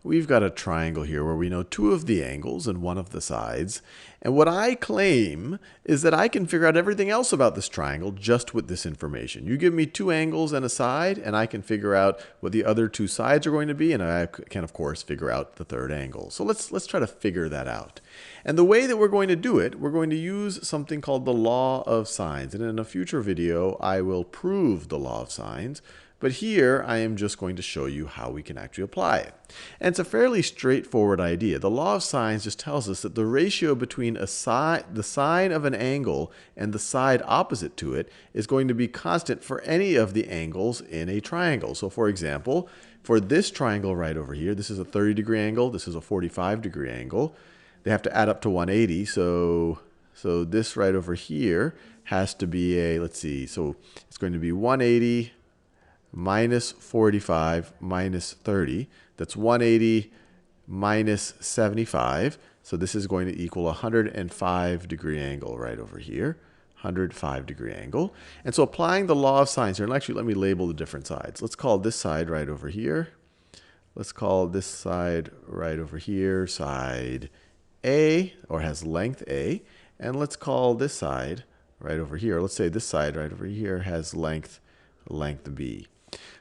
we've got a triangle here where we know two of the angles and one of the sides. And what I claim is that I can figure out everything else about this triangle just with this information. You give me two angles and a side, and I can figure out what the other two sides are going to be, and I can, of course, figure out the third angle. So let's try to figure that out. And the way that we're going to do it, we're going to use something called the law of sines. And in a future video, I will prove the law of sines. But here, I am just going to show you how we can actually apply it. And it's a fairly straightforward idea. The law of sines just tells us that the ratio between the sine of an angle and the side opposite to it is going to be constant for any of the angles in a triangle. So for example, for this triangle right over here, this is a 30-degree angle, this is a 45-degree angle. They have to add up to 180, so this right over here has to be a, let's see, so it's going to be 180 minus 45 minus 30. That's 180 minus 75. So this is going to equal a 105-degree angle right over here. 105-degree angle. And so applying the law of sines here, and actually let me label the different sides. Let's call this side right over here. Let's call this side right over here side A, or has length A. And let's call this side right over here. Let's say this side right over here has length B.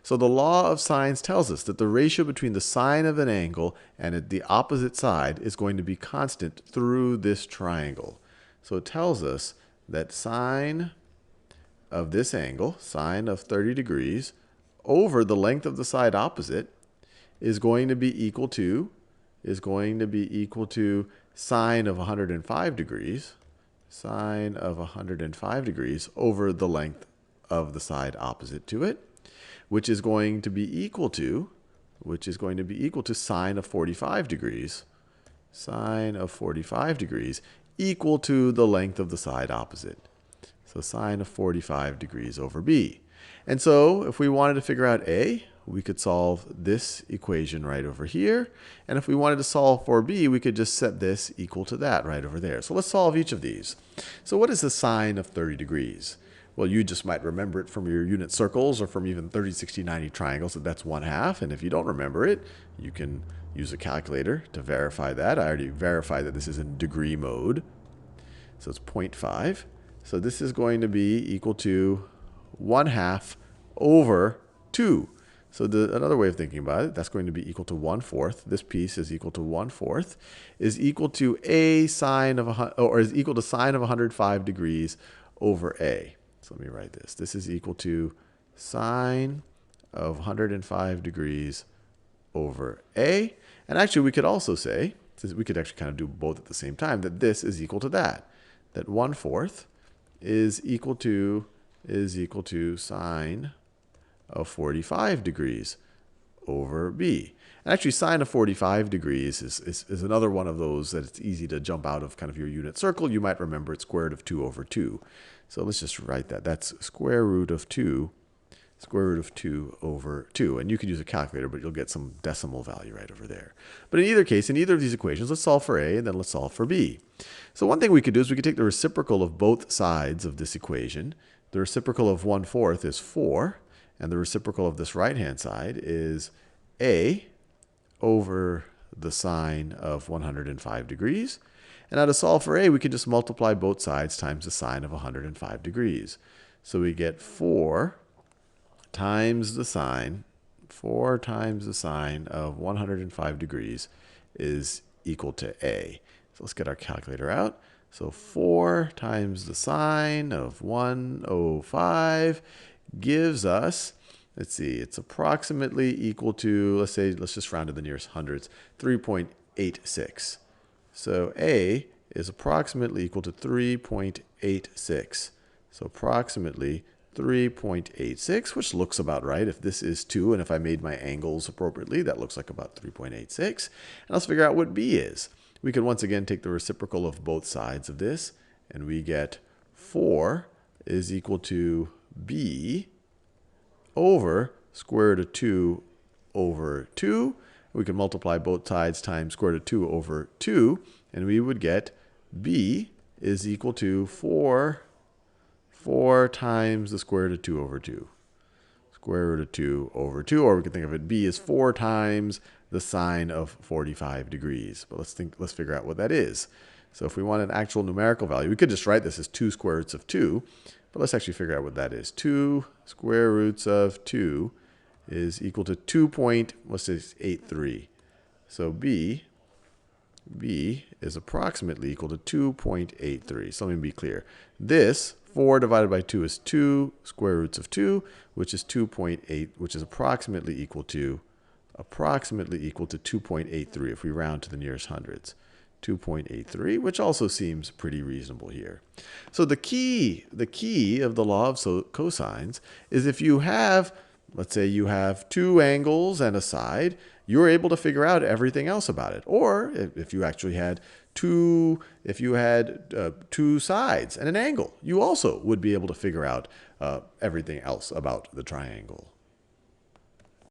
So the law of sines tells us that the ratio between the sine of an angle and the opposite side is going to be constant through this triangle. So it tells us that sine of this angle, sine of 30 degrees, over the length of the side opposite is going to be equal to sine of 105 degrees, sine of 105 degrees over the length of the side opposite to it, which is going to be equal to sine of 45 degrees, sine of 45 degrees equal to the length of the side opposite. So sine of 45 degrees over B. And so if we wanted to figure out A, we could solve this equation right over here. And if we wanted to solve for B, we could just set this equal to that right over there. So let's solve each of these. So what is the sine of 30 degrees? Well, you just might remember it from your unit circles or from even 30, 60, 90 triangles, that's 1/2. And if you don't remember it, you can use a calculator to verify that. I already verified that this is in degree mode. So it's 0.5. So this is going to be equal to 1/2 over 2. So another way of thinking about it, that's going to be equal to 1/4. This piece is equal to 1/4, is equal to sine of 105 degrees over A. So let me write this. This is equal to sine of 105 degrees over A. And actually, we could also say, we could actually kind of do both at the same time, that this is equal to that. That 1/4 is equal to sine of 45 degrees over B. And actually, sine of 45 degrees is another one of those that it's easy to jump out of kind of your unit circle. You might remember it's square root of 2 over 2. So let's just write that. That's square root of 2 over 2. And you could use a calculator, but you'll get some decimal value right over there. But in either case, in either of these equations, let's solve for A and then let's solve for B. So one thing we could do is we could take the reciprocal of both sides of this equation. The reciprocal of 1/4 is 4. And the reciprocal of this right-hand side is A over the sine of 105 degrees. And now to solve for A, we can just multiply both sides times the sine of 105 degrees. So we get 4 times the sine of 105 degrees is equal to A. So let's get our calculator out. So 4 times the sine of 105 gives us, let's see, it's approximately equal to, let's just round to the nearest hundreds, 3.86. So A is approximately equal to 3.86. So approximately 3.86, which looks about right. If this is 2, and if I made my angles appropriately, that looks like about 3.86. And let's figure out what B is. We could once again take the reciprocal of both sides of this, and we get 4 is equal to B over square root of 2 over 2. We can multiply both sides times square root of 2 over 2, and we would get B is equal to 4 times the square root of 2 over 2. Square root of 2 over 2, or we can think of it, B is 4 times the sine of 45 degrees. But let's figure out what that is. So if we want an actual numerical value, we could just write this as 2 square roots of 2. But let's actually figure out what that is. 2 square roots of 2 is equal to 2.83. So B is approximately equal to 2.83. So let me be clear. This 4 divided by 2 is 2 square roots of 2, which is 2.8, which is approximately equal to 2.83 if we round to the nearest hundreds. 2.83, which also seems pretty reasonable here. So the key of the law of cosines is if you have, let's say you have 2 angles and a side, you're able to figure out everything else about it. Or if you actually had two sides and an angle, you also would be able to figure out everything else about the triangle.